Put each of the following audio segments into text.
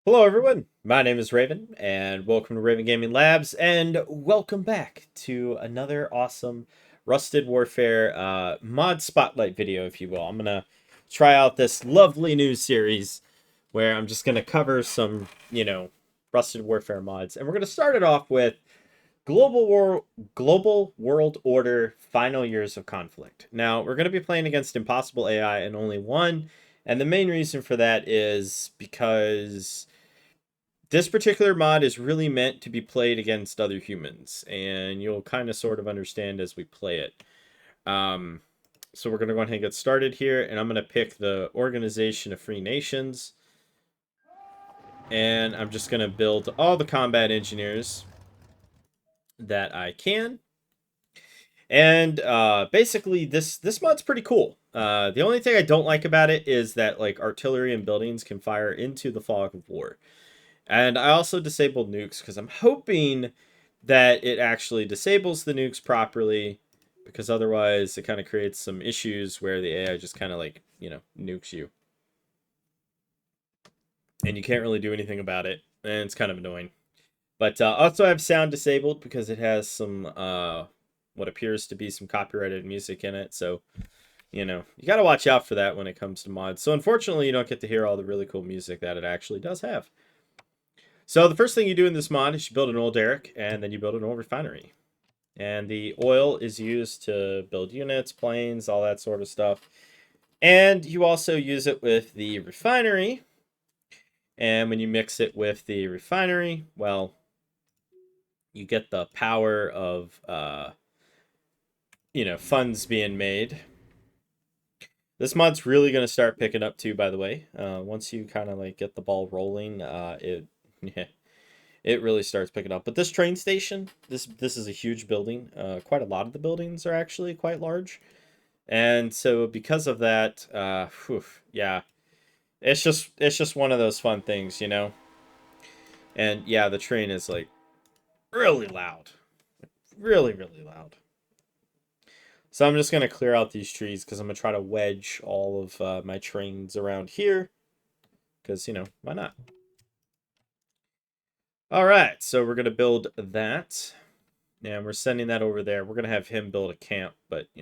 Hello, everyone. My name is Raven, and welcome to Raven Gaming Labs, and welcome back to another awesome Rusted Warfare mod spotlight video, if you will. I'm gonna try out this lovely new series where I'm just gonna cover some, Rusted Warfare mods, and we're gonna start it off with Global World Order Final Years of Conflict. Now, we're gonna be playing against Impossible AI and only one, and the main reason for that is because this particular mod is really meant to be played against other humans, and you'll kind of sort of understand as we play it. Um, so we're going to go ahead and get started here, and I'm going to pick the Organization of Free Nations, and I'm just going to build all the combat engineers that I can. And basically, this mod's pretty cool. The only thing I don't like about it is that like artillery and buildings can fire into the fog of war. And I also disabled nukes because I'm hoping that it actually disables the nukes properly, because otherwise it kind of creates some issues where the AI just kind of like, nukes you. And you can't really do anything about it. And it's kind of annoying. But also I have sound disabled because it has some, what appears to be some copyrighted music in it. So, you got to watch out for that when it comes to mods. So unfortunately, you don't get to hear all the really cool music that it actually does have. So the first thing you do in this mod is you build an oil derrick, and then you build an oil refinery. And the oil is used to build units, planes, all that sort of stuff. And you also use it with the refinery. And when you mix it with the refinery, well, you get the power of, funds being made. This mod's really going to start picking up too, by the way. Once you kind of like get the ball rolling, it really starts picking up. But this train station, this is a huge building. Quite a lot of the buildings are actually quite large, and so because of that, yeah, it's just one of those fun things. And yeah, the train is like really loud, really really loud. So I'm just gonna clear out these trees because I'm gonna try to wedge all of my trains around here, because why not? All right, so we're gonna build that. And we're sending that over there. We're going to have him build a camp, but, we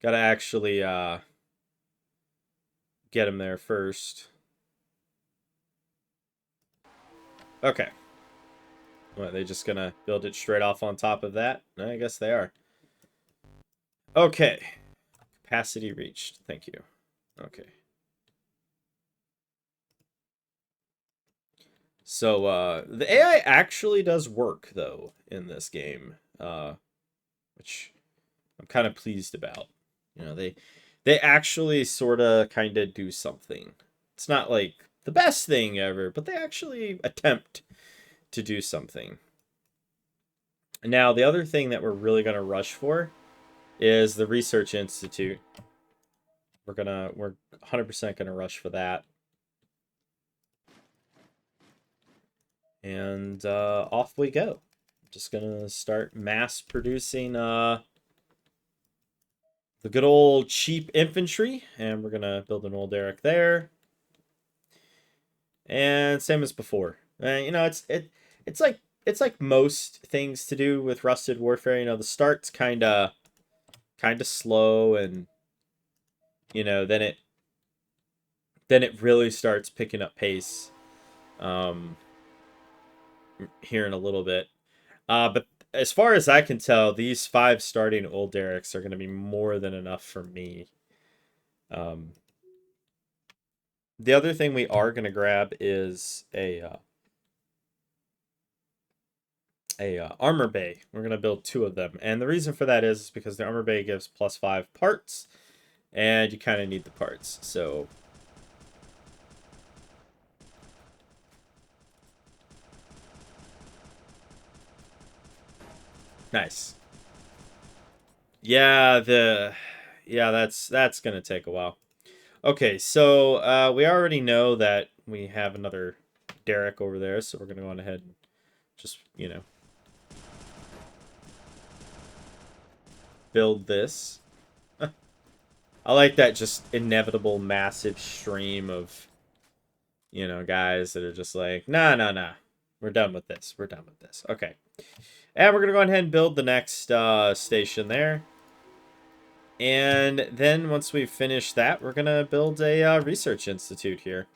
gotta actually get him there first. Okay. What, are they just going to build it straight off on top of that? I guess they are. Okay. Capacity reached. Thank you. Okay. So, the AI actually does work, though, in this game, which I'm kind of pleased about. They actually sort of kind of do something. It's not like the best thing ever, but they actually attempt to do something. Now, the other thing that we're really going to rush for is the Research Institute. We're 100% gonna rush for that. And off we go. Just gonna start mass producing the good old cheap infantry, and we're gonna build an old derrick there. And same as before. It's like most things to do with Rusted Warfare. The start's kind of slow, and then it really starts picking up pace here in a little bit. But as far as I can tell, these 5 starting old derricks are going to be more than enough for me. Um, the other thing we are going to grab is a armor bay. We're going to build 2 of them, and the reason for that is because the armor bay gives +5 parts, and you kind of need the parts. So nice. Yeah, that's gonna take a while. Okay, so we already know that we have another derrick over there, so we're gonna go on ahead and just build this. I like that just inevitable massive stream of, you know, guys that are just like, nah, nah, nah. We're done with this. We're done with this. Okay. And we're going to go ahead and build the next station there. And then once we've finished that, we're going to build a research institute here.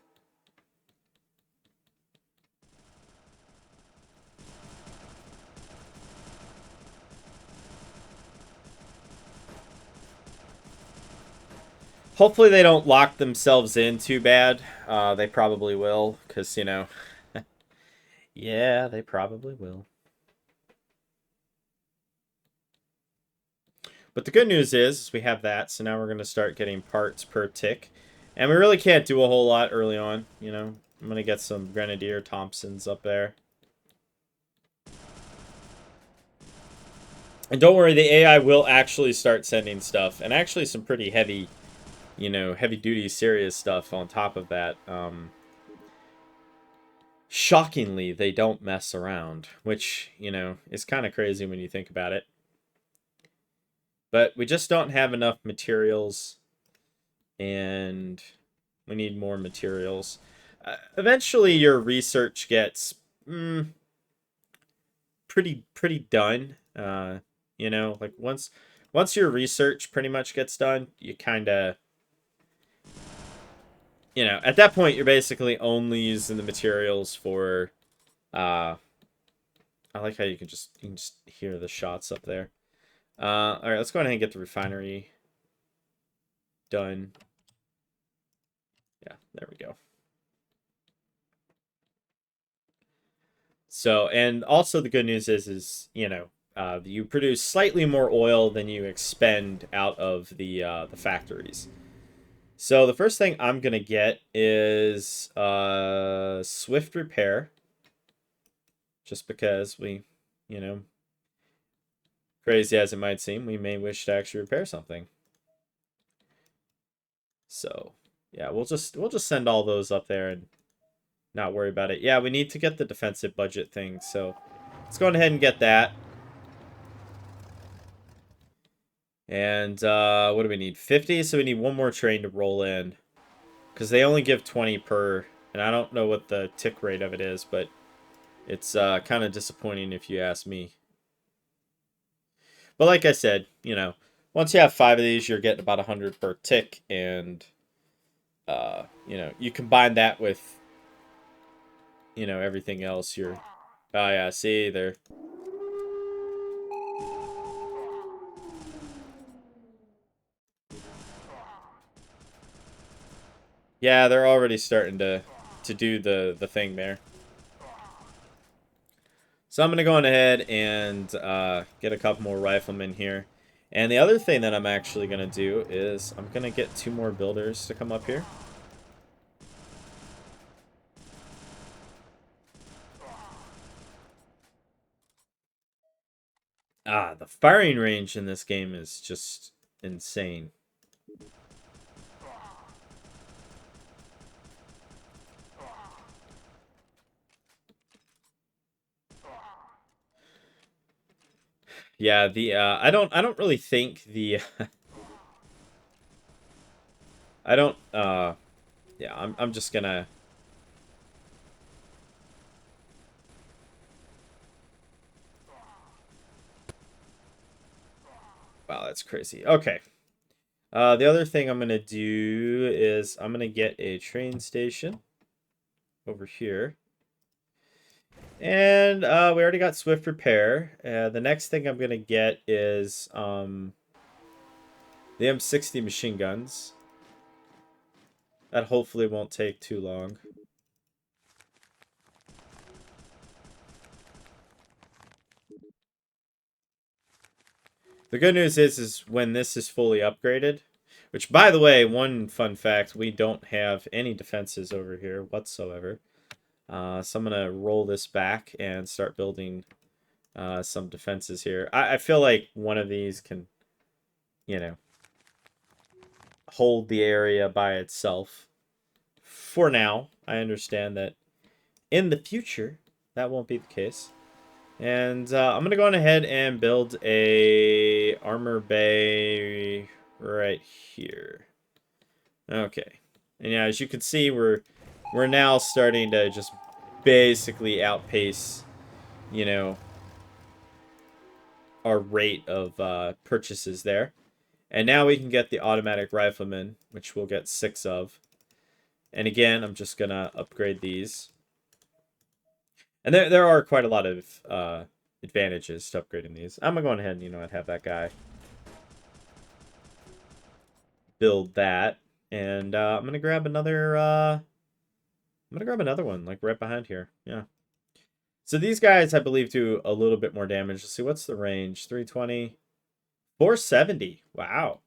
Hopefully they don't lock themselves in too bad. They probably will, because, you know, yeah, they probably will. But the good news is we have that, so now we're going to start getting parts per tick. And we really can't do a whole lot early on, you know. I'm going to get some Grenadier Thompsons up there. And don't worry, the AI will actually start sending stuff. And actually some pretty heavy, you know, heavy-duty, serious stuff on top of that. Shockingly, they don't mess around, which, you know, is kind of crazy when you think about it. But we just don't have enough materials, and we need more materials. Eventually, your research gets pretty done. You know, like once your research pretty much gets done, you kind of, you know, at that point, you're basically only using the materials for, I like how you can just hear the shots up there. All right, let's go ahead and get the refinery done. Yeah, there we go. So, and also the good news is you know, you produce slightly more oil than you expend out of the factories. So the first thing I'm gonna get is swift repair, just because we, you know, crazy as it might seem, we may wish to actually repair something. So yeah, we'll just send all those up there and not worry about it. Yeah, we need to get the defensive budget thing, so let's go ahead and get that. And what do we need? 50, so we need one more train to roll in. Because they only give 20 per, and I don't know what the tick rate of it is, but it's kind of disappointing if you ask me. But like I said, you know, once you have 5 of these, you're getting about 100 per tick, and, you know, you combine that with, you know, everything else, you're, oh yeah, see, they're, yeah, they're already starting to do the thing there. So I'm going to go on ahead and get a couple more riflemen here. And the other thing that I'm actually going to do is I'm going to get 2 more builders to come up here. Ah, the firing range in this game is just insane. Yeah, the I don't really think the I don't yeah, I'm just gonna wow, that's crazy. Okay. The other thing I'm gonna do is I'm gonna get a train station over here. And we already got swift repair. The next thing I'm gonna get is the M60 machine guns. That hopefully won't take too long. The good news is when this is fully upgraded, which, by the way, one fun fact, we don't have any defenses over here whatsoever. So I'm going to roll this back and start building some defenses here. I feel like one of these can, you know, hold the area by itself. For now, I understand that in the future, that won't be the case. And I'm going to go on ahead and build a armor bay right here. Okay. And yeah, as you can see, we're now starting to just basically outpace, you know, our rate of purchases there. And now we can get the automatic rifleman, which we'll get 6 of. And again, I'm just going to upgrade these. And there are quite a lot of advantages to upgrading these. I'm going to go ahead and, I'd have that guy build that. And I'm going to grab another... I'm going to grab another one, like right behind here. Yeah. So these guys, I believe, do a little bit more damage. Let's see, what's the range? 320. 470. Wow.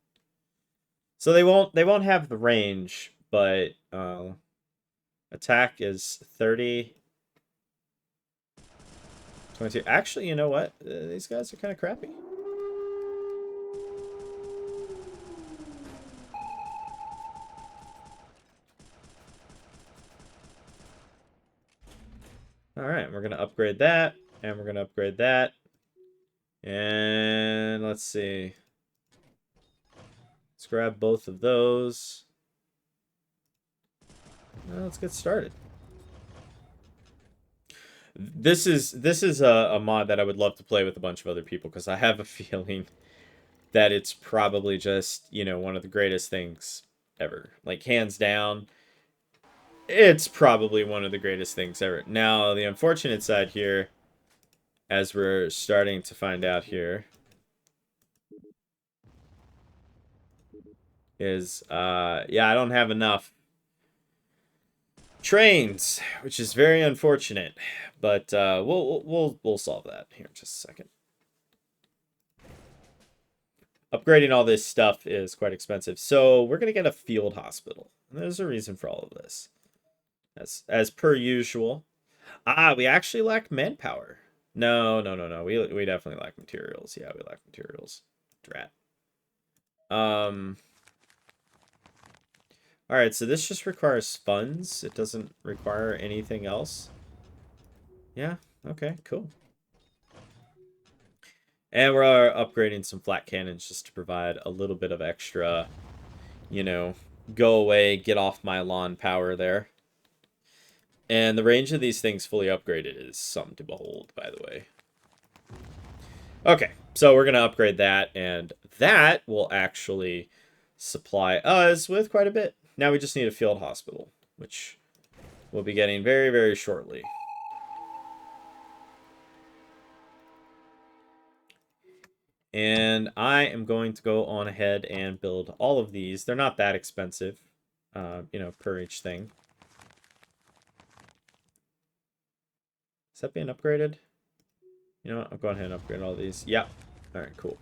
So they won't have the range, but attack is 30. 22. Actually, you know what? These guys are kind of crappy. All right, we're going to upgrade that, and we're going to upgrade that. And let's see. Let's grab both of those. Well, let's get started. This is a mod that I would love to play with a bunch of other people, because I have a feeling that it's probably just, one of the greatest things ever. Like, hands down, it's probably one of the greatest things ever. Now, the unfortunate side here, as we're starting to find out here, is, yeah, I don't have enough trains, which is very unfortunate. But we'll solve that here in just a second. Upgrading all this stuff is quite expensive, so we're gonna get a field hospital. And there's a reason for all of this. As per usual. We actually lack manpower. No. We definitely lack materials. Yeah, we lack materials. Drat. Alright, so this just requires funds. It doesn't require anything else. Yeah, okay, cool. And we're upgrading some flat cannons just to provide a little bit of extra, go away, get off my lawn power there. And the range of these things fully upgraded is something to behold, by the way. Okay, so we're going to upgrade that, and that will actually supply us with quite a bit. Now we just need a field hospital, which we'll be getting very, very shortly. And I am going to go on ahead and build all of these. They're not that expensive, per each thing. Is that being upgraded? You know what? I'll go ahead and upgrade all these. Yeah. All right, cool.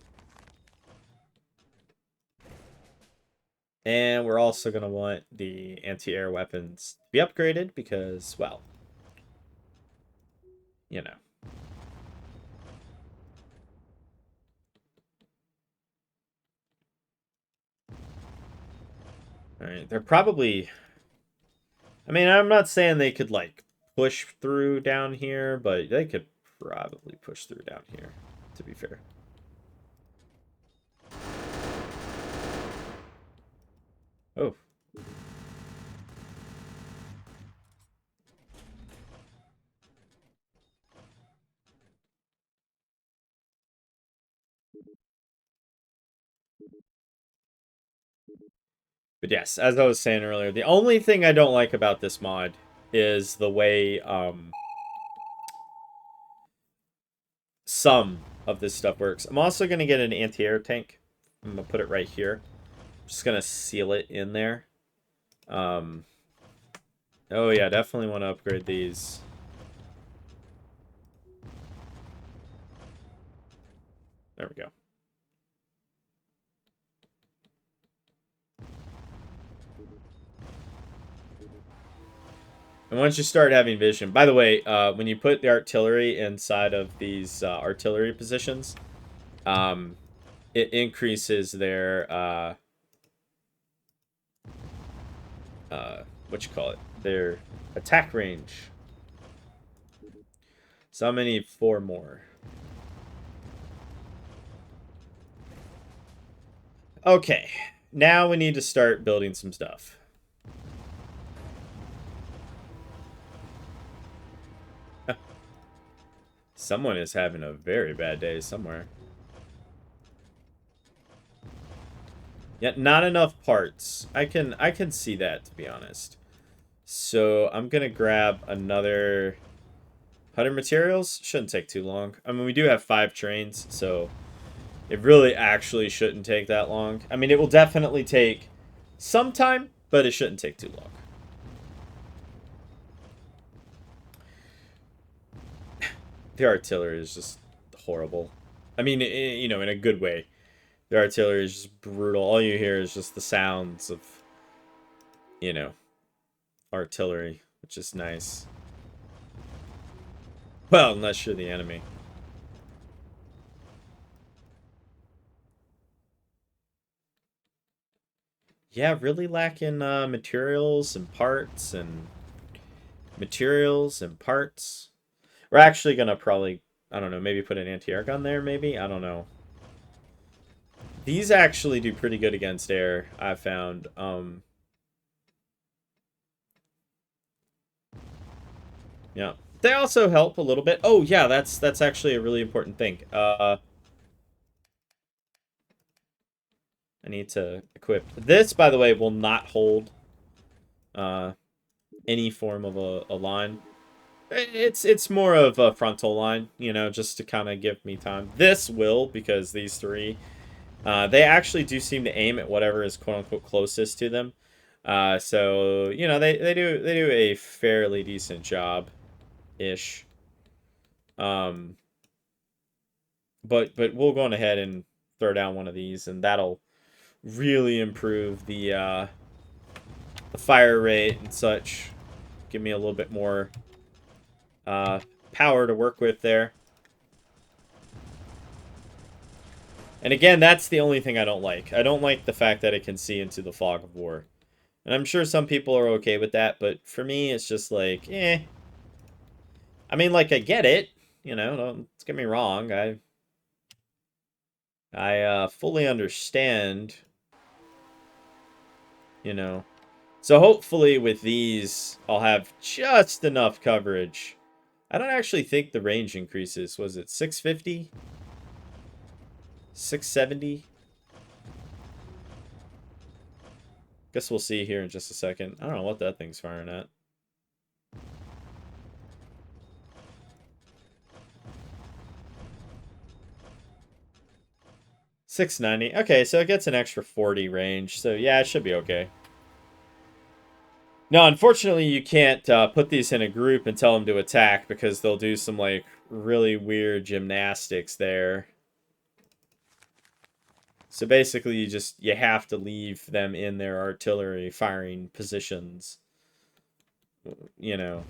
And we're also going to want the anti-air weapons to be upgraded because, well, Alright, they're probably... I mean, I'm not saying they could, like, push through down here, but they could probably push through down here, to be fair. Oh. But yes, as I was saying earlier, the only thing I don't like about this mod is the way some of this stuff works. I'm also going to get an anti-air tank. I'm going to put it right here. I'm just going to seal it in there. Oh yeah, definitely want to upgrade these. There we go. And once you start having vision, by the way, when you put the artillery inside of these artillery positions, it increases their their attack range. So I'm gonna need 4 more. Okay, now we need to start building some stuff. Someone is having a very bad day somewhere. Yet not enough parts. I can see that, to be honest. So I'm gonna grab another 100 materials. Shouldn't take too long. I mean, we do have 5 trains, so it really actually shouldn't take that long. I mean, it will definitely take some time, but it shouldn't take too long. The artillery is just horrible. I mean, you know, in a good way. The artillery is just brutal. All you hear is just the sounds of, you know, artillery, which is nice. Well, unless you're the enemy. Yeah, really lacking materials and parts and materials and parts. We're actually gonna probably, I don't know, maybe put an anti-air gun there, maybe? I don't know. These actually do pretty good against air, I've found. Yeah. They also help a little bit. Oh, yeah, that's actually a really important thing. I need to equip. This, by the way, will not hold any form of a line. It's more of a frontal line, you know, just to kind of give me time. This will, because these 3, they actually do seem to aim at whatever is quote-unquote closest to them. So, you know, they do a fairly decent job-ish. But we'll go on ahead and throw down one of these, and that'll really improve the fire rate and such. Give me a little bit more power to work with there. And again, that's the only thing I don't like. I don't like the fact that it can see into the fog of war. And I'm sure some people are okay with that, but for me, it's just like, eh. I mean, like, I get it. You know, don't get me wrong. I fully understand, you know. So hopefully with these, I'll have just enough coverage. I don't actually think the range increases. Was it 650? 670? Guess we'll see here in just a second. I don't know what that thing's firing at. $690. Okay, so it gets an extra 40 range. So yeah, it should be okay. No, unfortunately, you can't put these in a group and tell them to attack because they'll do some like really weird gymnastics there. So basically, you have to leave them in their artillery firing positions. You know,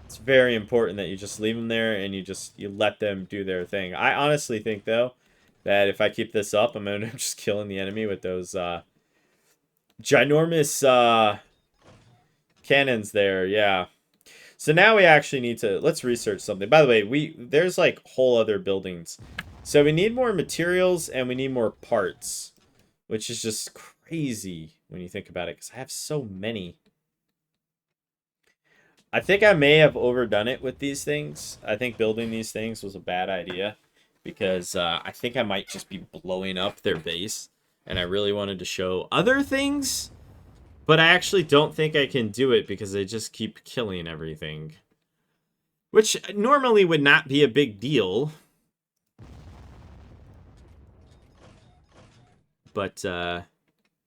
it's very important that you just leave them there and you let them do their thing. I honestly think though that if I keep this up, I'm gonna just killing the enemy with those ginormous cannons there. Yeah. So now we actually need to let's research something. By the way, there's like whole other buildings. So we need more materials and we need more parts, which is just crazy when you think about it because I have so many. I think I may have overdone it with these things. I think building these things was a bad idea because I think I might just be blowing up their base and I really wanted to show other things, but I actually don't think I can do it because they just keep killing everything, which normally would not be a big deal. But, I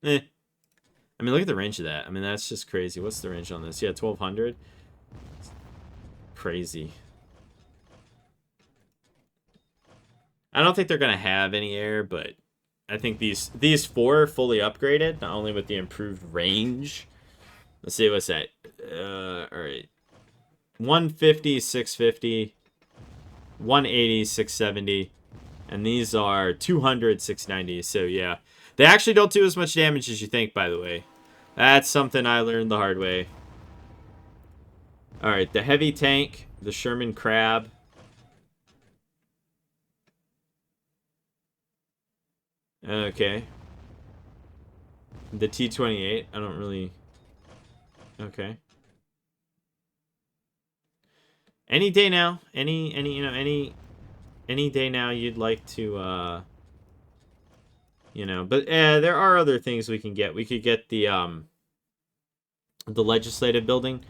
mean, look at the range of that. I mean, that's just crazy. What's the range on this? Yeah, 1,200. Crazy. I don't think they're going to have any air, but I think these 4 are fully upgraded, not only with the improved range. Let's see, what's that? Alright. 150, 650, 180, 670, and these are 200, 690. So, yeah. They actually don't do as much damage as you think, by the way. That's something I learned the hard way. Alright, the heavy tank, the Sherman Crab. Okay. The T-28? I don't really... Okay. Any day now. Any day now you'd like to, you know, but there are other things we can get. We could get the legislative building,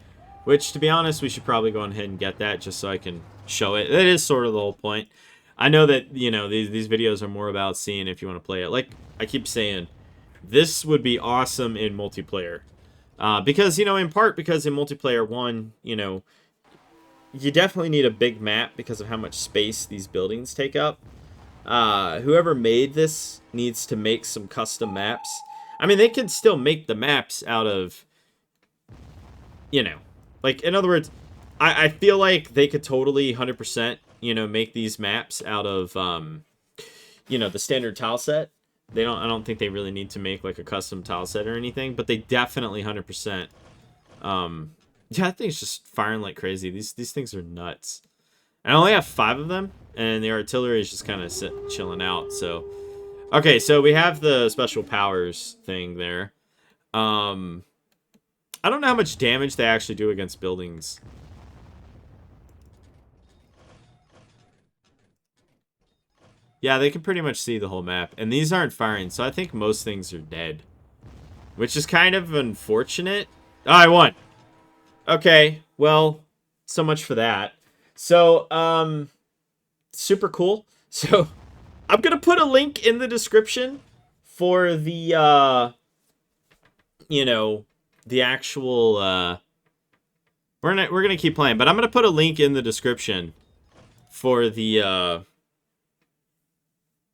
which, to be honest, we should probably go ahead and get that just so I can show it. That is sort of the whole point. I know that, you know, these videos are more about seeing if you want to play it. Like I keep saying, this would be awesome in multiplayer. Because, you know, in part because in multiplayer 1, you know, you definitely need a big map because of how much space these buildings take up. Whoever made this needs to make some custom maps. I mean, they can still make the maps out of, you know, like, in other words, I feel like they could totally 100%, you know, make these maps out of, you know, the standard tile set. I don't think they really need to make, like, a custom tile set or anything, but they definitely 100%, yeah, that thing's just firing like crazy. These things are nuts. I only have 5 of them, and the artillery is just kind of chilling out, so. Okay, so we have the special powers thing there. I don't know how much damage they actually do against buildings. Yeah, they can pretty much see the whole map. And these aren't firing, so I think most things are dead. Which is kind of unfortunate. Oh, I won! Okay, well, so much for that. So, super cool. So, I'm gonna put a link in the description for the, you know, the actual, we're gonna keep playing, but I'm gonna put a link in the description for the,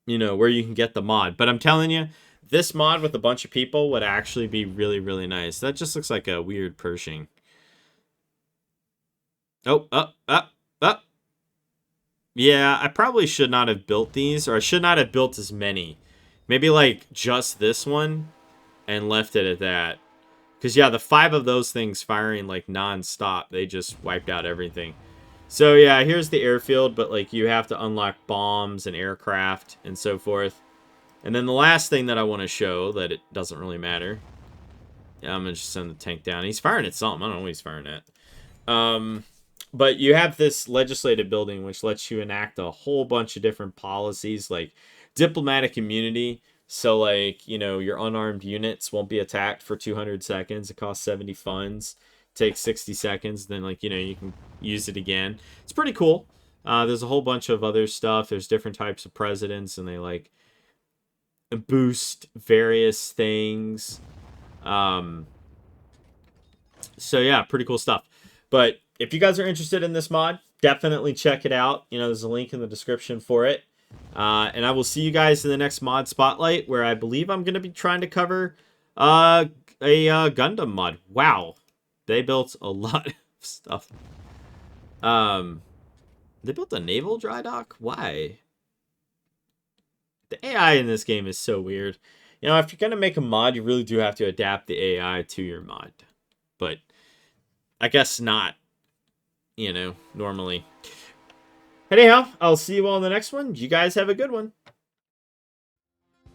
you know, where you can get the mod. But I'm telling you, this mod with a bunch of people would actually be really, really nice. That just looks like a weird Pershing. Oh, up. Yeah, I probably should not have built these, or I should not have built as many. Maybe, like, just this one and left it at that. Because, yeah, the 5 of those things firing, like, non-stop, they just wiped out everything. So, yeah, here's the airfield, but, like, you have to unlock bombs and aircraft and so forth. And then the last thing that I want to show, that it doesn't really matter. Yeah, I'm going to just send the tank down. He's firing at something. I don't know what he's firing at. But you have this legislative building, which lets you enact a whole bunch of different policies, like diplomatic immunity. So, like, you know, your unarmed units won't be attacked for 200 seconds. It costs 70 funds. Takes 60 seconds. Then, like, you know, you can use it again. It's pretty cool. There's a whole bunch of other stuff. There's different types of presidents, and they, like, boost various things. So, yeah, pretty cool stuff. But if you guys are interested in this mod, definitely check it out. You know, there's a link in the description for it. And I will see you guys in the next mod spotlight, where I believe I'm going to be trying to cover a Gundam mod. Wow. They built a lot of stuff. They built a naval dry dock? Why? The AI in this game is so weird. You know, if you're going to make a mod, you really do have to adapt the AI to your mod. But I guess not, you know, normally. Anyhow, I'll see you all in the next one. You guys have a good one.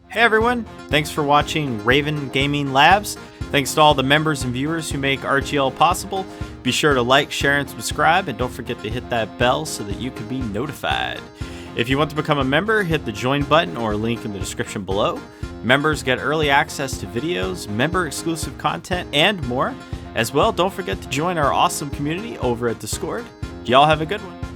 Hey everyone, thanks for watching Raven Gaming Labs. Thanks to all the members and viewers who make RGL possible. Be sure to like, share, and subscribe, and don't forget to hit that bell so that you can be notified. If you want to become a member, hit the join button or link in the description below. Members get early access to videos, member-exclusive content, and more. As well, don't forget to join our awesome community over at Discord. Y'all have a good one.